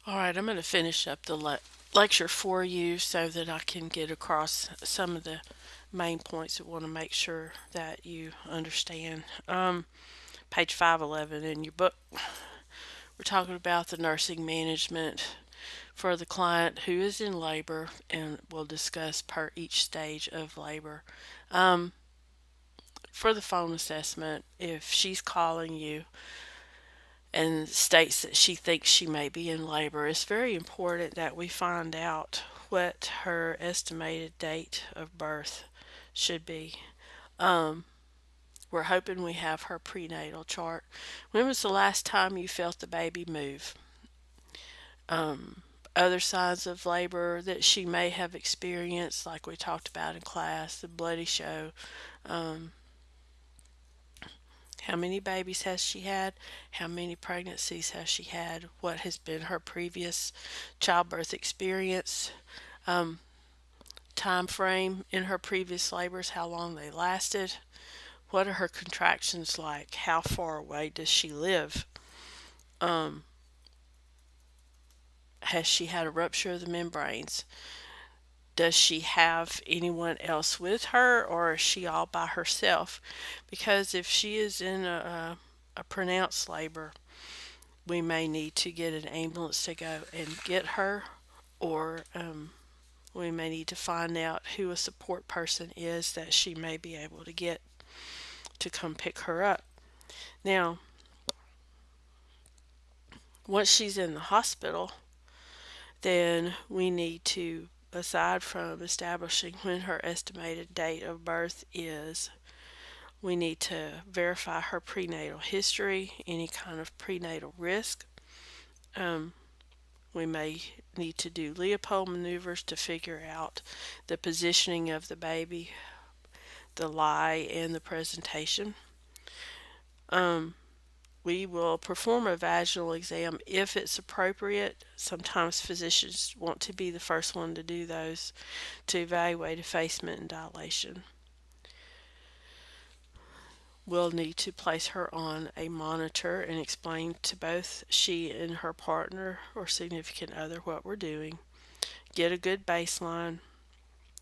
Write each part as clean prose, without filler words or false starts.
All right, I'm going to finish up the lecture for you so that I can get across some of the main points I want to make sure that you understand. Page 511 in your book, we're talking about the nursing management for the client who is in labor, and we'll discuss per each stage of labor. Um, for the phone assessment, if she's calling you and states that she thinks she may be in labor, it's very important that we find out what her estimated date of birth should be. Um, we're hoping we have her prenatal chart. When was the last time you felt the baby move? Other signs of labor that she may have experienced, like we talked about in class, the bloody show. Um, how many babies has she had? How many pregnancies has she had? What has been her previous childbirth experience? Um, time frame in her previous labors, how long they lasted? What are her contractions like? How far away does she live? Um, has she had a rupture of the membranes? Does she have anyone else with her, or is she all by herself? Because if she is in a pronounced labor, we may need to get an ambulance to go and get her, or we may need to find out who a support person is that she may be able to get to come pick her up. Now, once she's in the hospital, then we need to, aside from establishing when her estimated date of birth is, we need to verify her prenatal history, any kind of prenatal risk. Um, we may need to do Leopold maneuvers to figure out the positioning of the baby, the lie, and the presentation. Um, we will perform a vaginal exam if it's appropriate. Sometimes physicians want to be the first one to do those to evaluate effacement and dilation. We'll need to place her on a monitor and explain to both she and her partner or significant other what we're doing. Get a good baseline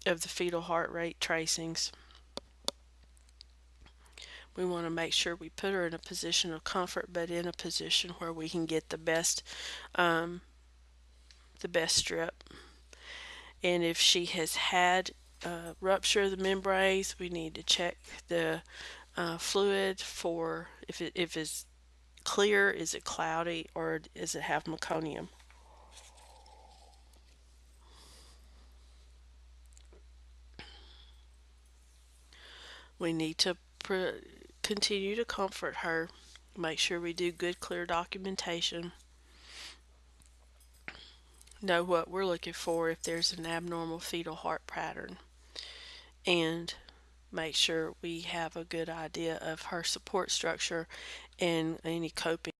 of the fetal heart rate tracings. We want to make sure we put her in a position of comfort, but in a position where we can get um, the best strip. And if she has had rupture of the membranes, we need to check the fluid for if it's clear, is it cloudy, or does it have meconium? We need to continue to comfort her, make sure we do good, clear documentation, know what we're looking for if there's an abnormal fetal heart pattern, and make sure we have a good idea of her support structure and any coping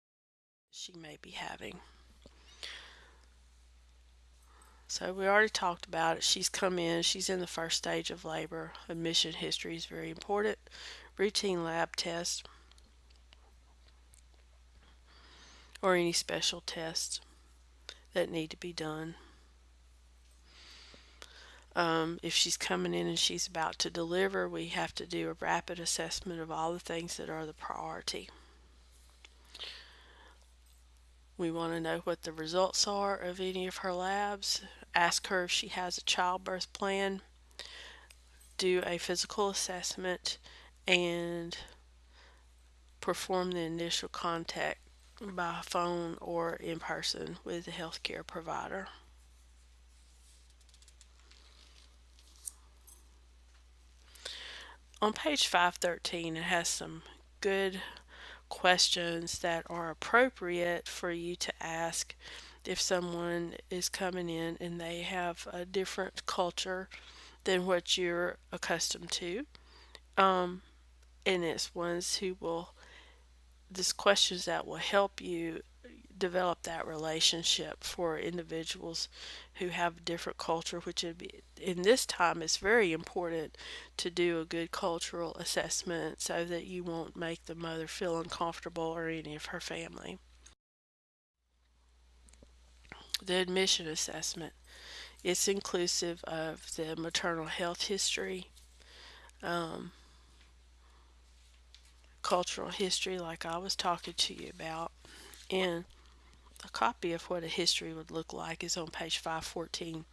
she may be having. So we already talked about it. She's come in, she's in the first stage of labor. Admission history is very important. Routine lab tests or any special tests that need to be done. If she's coming in and she's about to deliver, we have to do a rapid assessment of all the things that are the priority. We want to know what the results are of any of her labs, ask her if she has a childbirth plan, do a physical assessment, and perform the initial contact by phone or in person with the healthcare provider. On page 513, it has some good questions that are appropriate for you to ask if someone is coming in and they have a different culture than what you're accustomed to. And it's ones who will, these questions that will help you develop that relationship for individuals who have a different culture, which would be, in this time it's very important to do a good cultural assessment so that you won't make the mother feel uncomfortable or any of her family. The admission assessment. It's inclusive of the maternal health history, um, cultural history, like I was talking to you about, and a copy of what a history would look like is on page 514.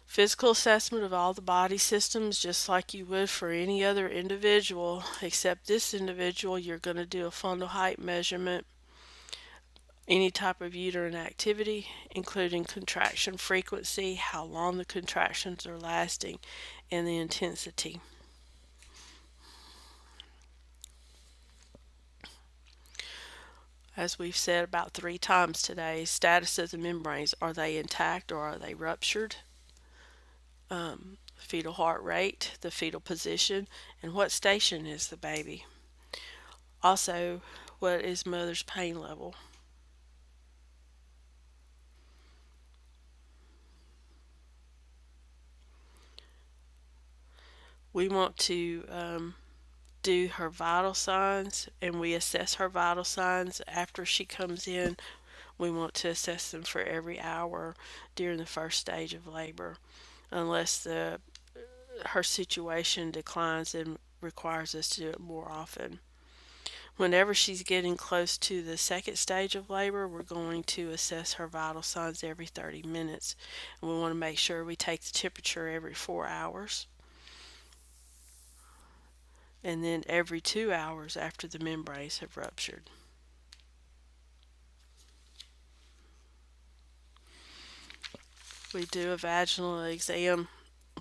Physical assessment of all the body systems, just like you would for any other individual, except this individual, you're going to do a fundal height measurement, any type of uterine activity, including contraction frequency, how long the contractions are lasting, and the intensity. As we've said about 3 times today, status of the membranes, are they intact or are they ruptured? Fetal heart rate, the fetal position, and what station is the baby? Also, what is mother's pain level? We want to do her vital signs, and we assess her vital signs after she comes in. We want to assess them for every hour during the first stage of labor, unless her situation declines and requires us to do it more often. Whenever she's getting close to the second stage of labor, we're going to assess her vital signs every 30 minutes. And we want to make sure we take the temperature every 4 hours, and then every 2 hours after the membranes have ruptured. We do a vaginal exam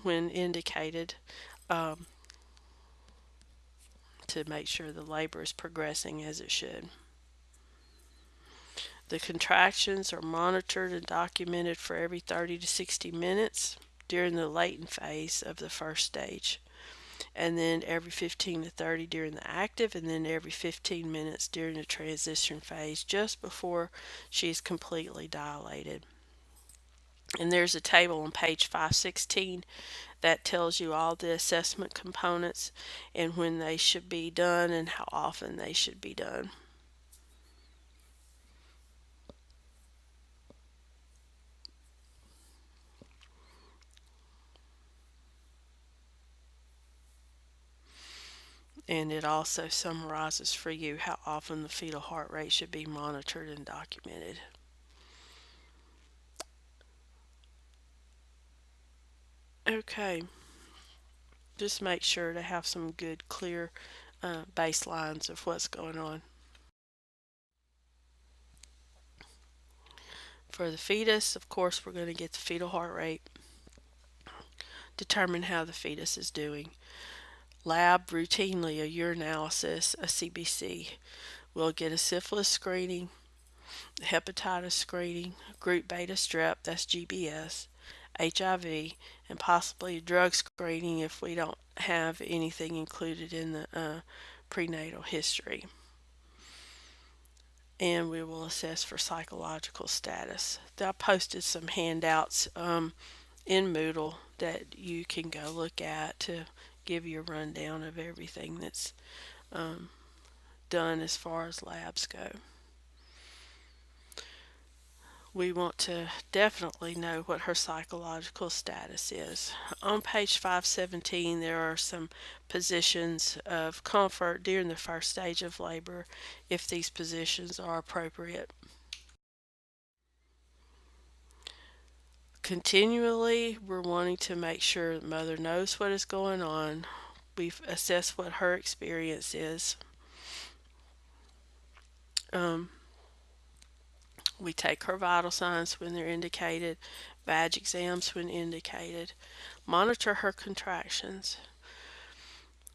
when indicated, um, to make sure the labor is progressing as it should. The contractions are monitored and documented for every 30 to 60 minutes during the latent phase of the first stage, and then every 15 to 30 during the active, and then every 15 minutes during the transition phase just before she's completely dilated. And there's a table on page 516 that tells you all the assessment components and when they should be done and how often they should be done. And it also summarizes for you how often the fetal heart rate should be monitored and documented. Okay, just make sure to have some good, clear baselines of what's going on. For the fetus, of course, we're going to get the fetal heart rate, determine how the fetus is doing. Lab routinely a urinalysis, a CBC. We'll get a syphilis screening, hepatitis screening, group beta strep, that's GBS, HIV, and possibly a drug screening if we don't have anything included in the prenatal history. And we will assess for psychological status. I posted some handouts in Moodle that you can go look at to give you a rundown of everything that's done as far as labs go. We want to definitely know what her psychological status is. On page 517, there are some positions of comfort during the first stage of labor if these positions are appropriate. Continually, we're wanting to make sure the mother knows what is going on. We've assessed what her experience is. Um, we take her vital signs when they're indicated, badge exams when indicated, monitor her contractions.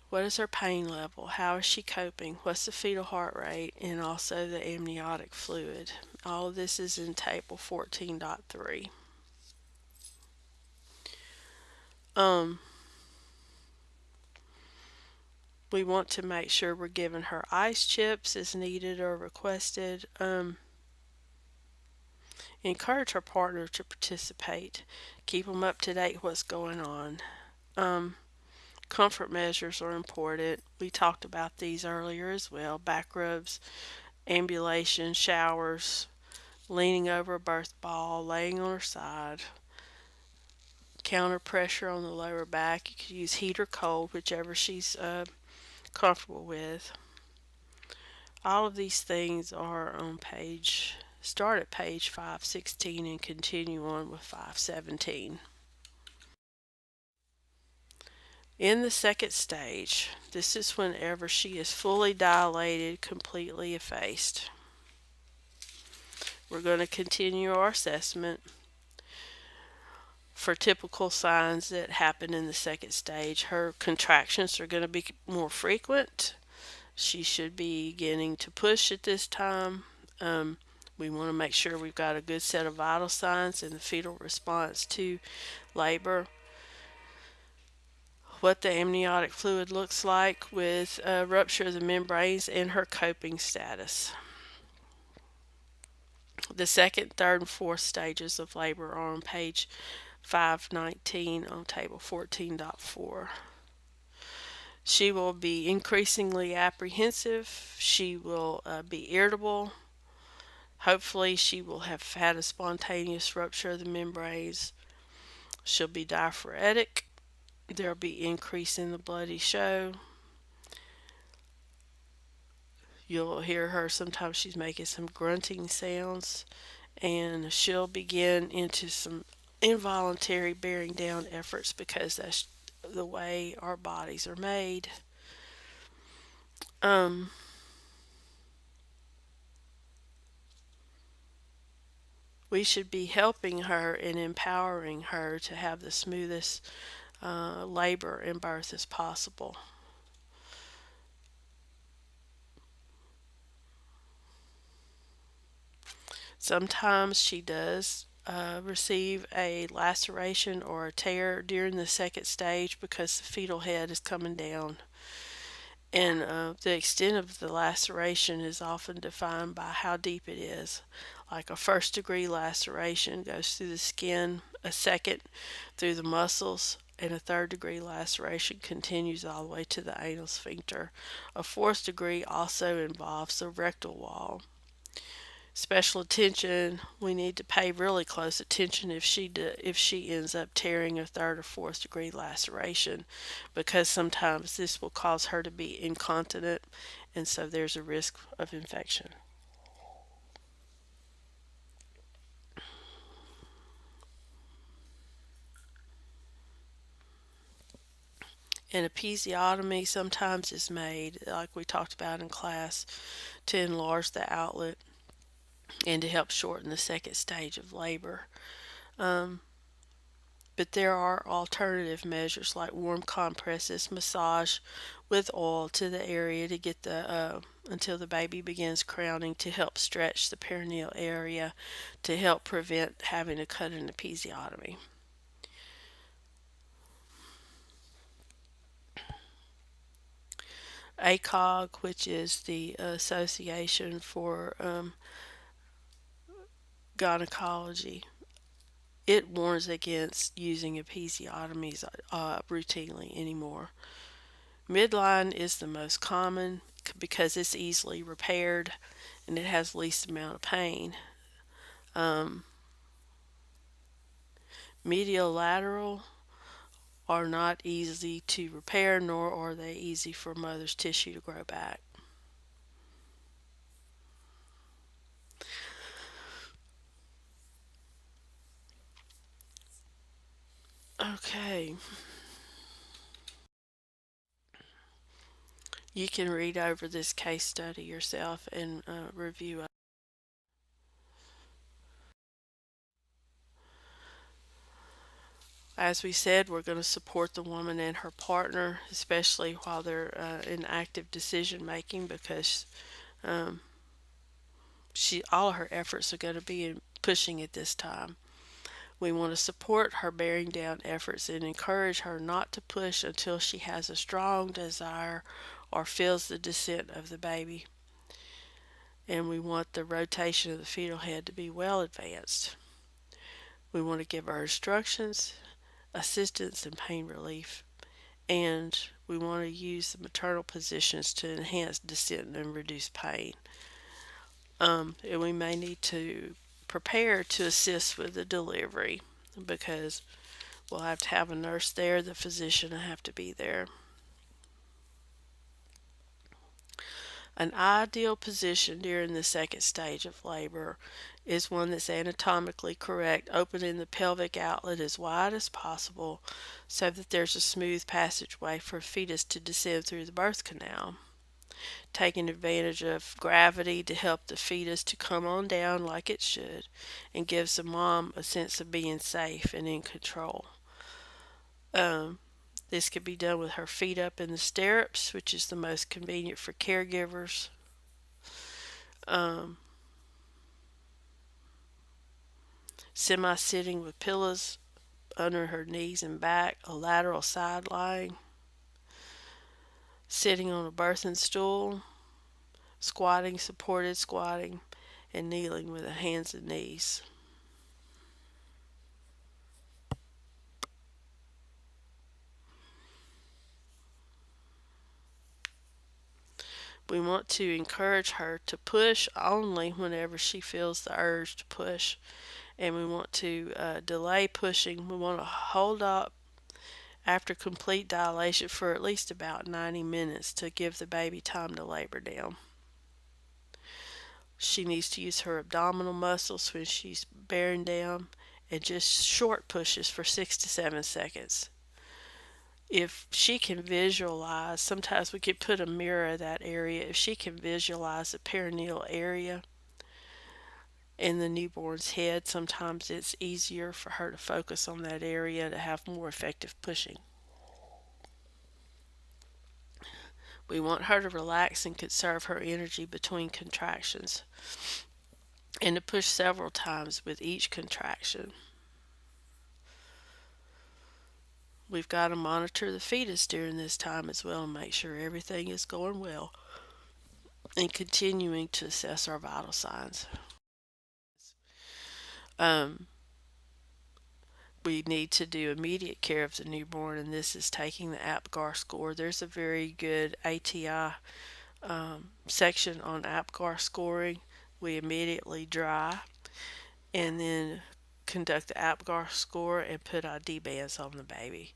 What is her pain level? How is she coping? What's the fetal heart rate? And also the amniotic fluid. All of this is in table 14.3. We want to make sure we're giving her ice chips as needed or requested. Encourage her partner to participate. Keep them up to date what's going on. Comfort measures are important. We talked about these earlier as well. Back rubs, ambulation, showers, leaning over a birth ball, laying on her side, counter pressure on the lower back. You could use heat or cold, whichever she's comfortable with. All of these things are on start at page 516 and continue on with 517. In the second stage, this is whenever she is fully dilated, completely effaced. We're going to continue our assessment for typical signs that happen in the second stage. Her contractions are going to be more frequent. She should be beginning to push at this time. We want to make sure we've got a good set of vital signs in the fetal response to labor. What the amniotic fluid looks like with rupture of the membranes and her coping status. The second, third, and fourth stages of labor are on page 519 on table 14.4. She will be increasingly apprehensive. She will be irritable. Hopefully, she will have had a spontaneous rupture of the membranes. She'll be diaphoretic. There'll be increase in the bloody show. You'll hear her sometimes she's making some grunting sounds, and she'll begin into some involuntary bearing down efforts because that's the way our bodies are made. We should be helping her and empowering her to have the smoothest labor and birth as possible. Sometimes she does receive a laceration or a tear during the second stage because the fetal head is coming down. And the extent of the laceration is often defined by how deep it is. Like a first degree laceration goes through the skin, a second through the muscles, and a third degree laceration continues all the way to the anal sphincter. A fourth degree also involves the rectal wall. Special attention, we need to pay really close attention if she ends up tearing a third or fourth degree laceration, because sometimes this will cause her to be incontinent, and so there's a risk of infection. An episiotomy sometimes is made, like we talked about in class, to enlarge the outlet and to help shorten the second stage of labor. But there are alternative measures like warm compresses, massage with oil to the area to get the until the baby begins crowning, to help stretch the perineal area, to help prevent having to cut an episiotomy. ACOG, which is the Association for Gynecology, it warns against using episiotomies routinely anymore. Midline is the most common because it's easily repaired and it has least amount of pain. Medial lateral are not easy to repair, nor are they easy for mother's tissue to grow back. Okay. You can read over this case study yourself and review it. As we said, we're going to support the woman and her partner, especially while they're in active decision making, because all her efforts are going to be in pushing at this time. We want to support her bearing down efforts and encourage her not to push until she has a strong desire or feels the descent of the baby. And we want the rotation of the fetal head to be well advanced. We want to give her instructions, assistance, and pain relief. And we want to use the maternal positions to enhance descent and reduce pain. And we may need to prepared to assist with the delivery because we'll have to have a nurse there, the physician will have to be there. An ideal position during the second stage of labor is one that's anatomically correct, opening the pelvic outlet as wide as possible so that there's a smooth passageway for a fetus to descend through the birth canal. Taking advantage of gravity to help the fetus to come on down like it should and gives the mom a sense of being safe and in control. This could be done with her feet up in the stirrups, which is the most convenient for caregivers. Semi-sitting with pillows under her knees and back, a lateral side lying, sitting on a birthing stool, squatting, supported squatting, and kneeling with the hands and knees. We want to encourage her to push only whenever she feels the urge to push, and we want to delay pushing. We want to hold up after complete dilation for at least about 90 minutes to give the baby time to labor down. She needs to use her abdominal muscles when she's bearing down and just short pushes for 6 to 7 seconds. If she can visualize, sometimes we could put a mirror at that area. If she can visualize the perineal area in the newborn's head, sometimes it's easier for her to focus on that area to have more effective pushing. We want her to relax and conserve her energy between contractions and to push several times with each contraction. We've got to monitor the fetus during this time as well and make sure everything is going well and continuing to assess our vital signs. We need to do immediate care of the newborn, and this is taking the APGAR score. There's a very good ATI section on APGAR scoring. We immediately dry and then conduct the APGAR score and put ID bands on the baby.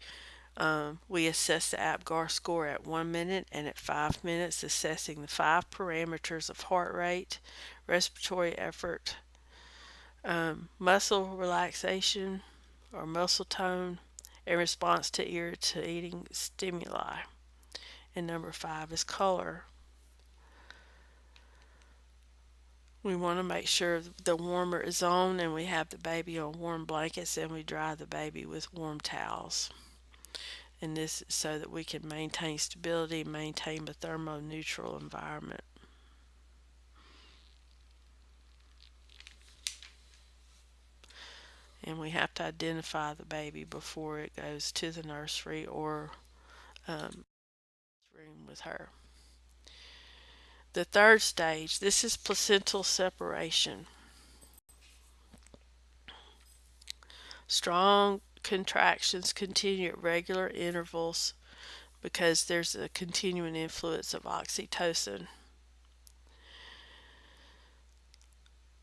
We assess the APGAR score at 1 minute and at 5 minutes, assessing the 5 parameters of heart rate, respiratory effort, muscle relaxation or muscle tone, and response to irritating stimuli. And number 5 is color. We want to make sure the warmer is on and we have the baby on warm blankets, and we dry the baby with warm towels. And this is so that we can maintain stability and maintain a thermoneutral environment. And we have to identify the baby before it goes to the nursery or room with her. The third stage, this is placental separation. Strong contractions continue at regular intervals because there's a continuing influence of oxytocin.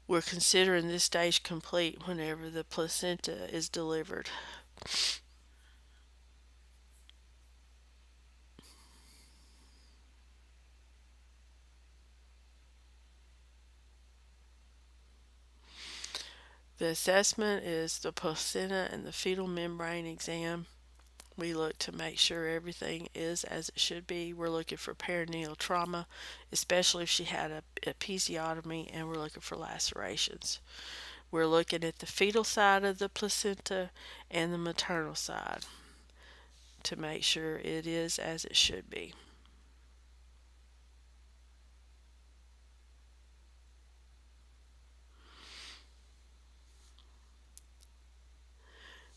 We're considering this stage complete whenever the placenta is delivered. The assessment is the placenta and the fetal membrane exam. We look to make sure everything is as it should be. We're looking for perineal trauma, especially if she had a episiotomy, and we're looking for lacerations. We're looking at the fetal side of the placenta and the maternal side to make sure it is as it should be.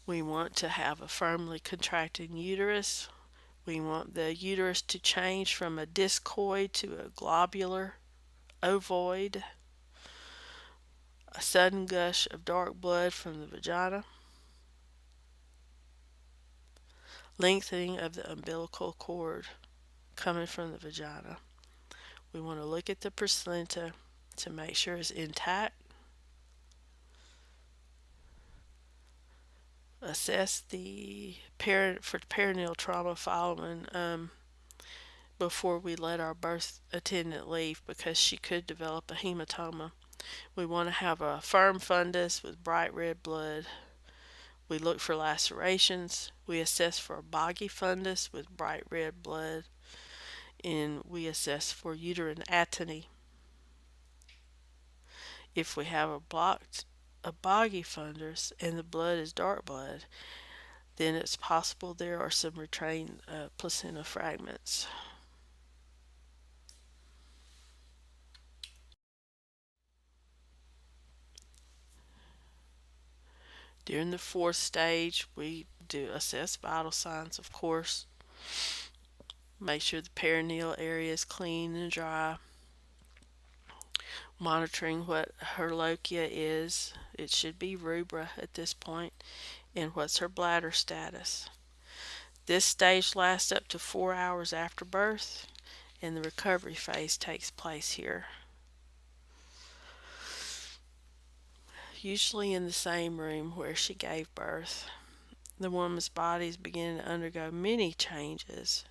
We want to have a firmly contracting uterus. We want the uterus to change from a discoid to a globular ovoid. A sudden gush of dark blood from the vagina. Lengthening of the umbilical cord coming from the vagina. We want to look at the placenta to make sure it's intact. Assess the parent for perineal trauma following before we let our birth attendant leave because she could develop a hematoma. We want to have a firm fundus with bright red blood. We look for lacerations. We assess for a boggy fundus with bright red blood. And we assess for uterine atony. If we have a boggy fundus and the blood is dark blood, then it's possible there are some retained placenta fragments. During the fourth stage, we do assess vital signs, of course. Make sure the perineal area is clean and dry. Monitoring what her lochia is. It should be rubra at this point. And what's her bladder status. This stage lasts up to 4 hours after birth, and the recovery phase takes place here. Usually in the same room where she gave birth. The woman's body is beginning to undergo many changes.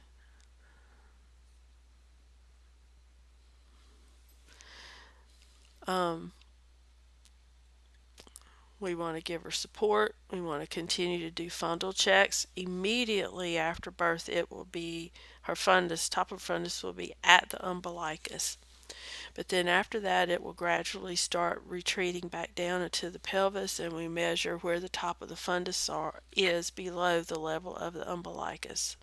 We want to give her support. We want to continue to do fundal checks. Immediately after birth, it will be her fundus, top of fundus will be at the umbilicus. But then after that, it will gradually start retreating back down into the pelvis, and we measure where the top of the fundus is below the level of the umbilicus.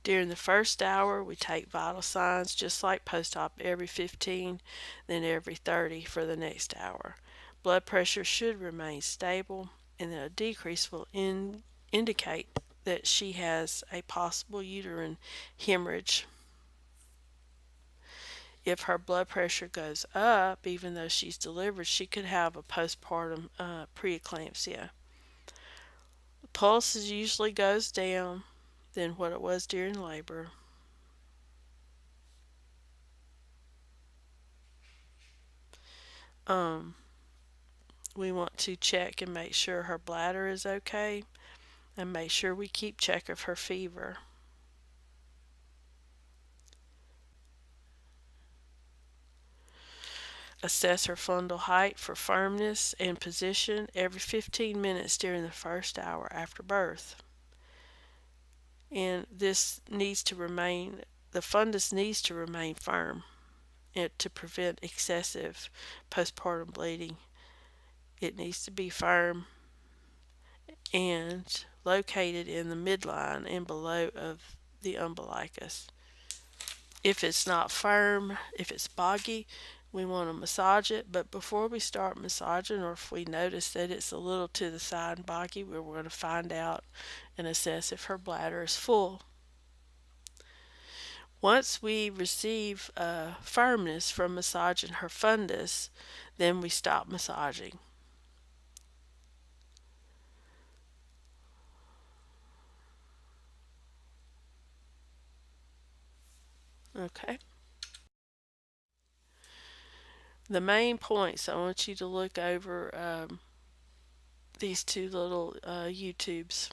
During the first hour, we take vital signs just like post-op every 15, then every 30 for the next hour. Blood pressure should remain stable, and a decrease will indicate that she has a possible uterine hemorrhage. If her blood pressure goes up, even though she's delivered, she could have a postpartum preeclampsia. The pulse usually goes down than what it was during labor. We want to check and make sure her bladder is okay, and make sure we keep check of her fever. Assess her fundal height for firmness and position every 15 minutes during the first hour after birth. And this needs to remain, the fundus needs to remain firm to prevent excessive postpartum bleeding. It needs to be firm and located in the midline and below of the umbilicus. If it's not firm, if it's boggy, we want to massage it, but before we start massaging, or if we notice that it's a little to the side and boggy, we're going to find out and assess if her bladder is full. Once we receive firmness from massaging her fundus, then we stop massaging. Okay. The main points, I want you to look over these two little YouTubes.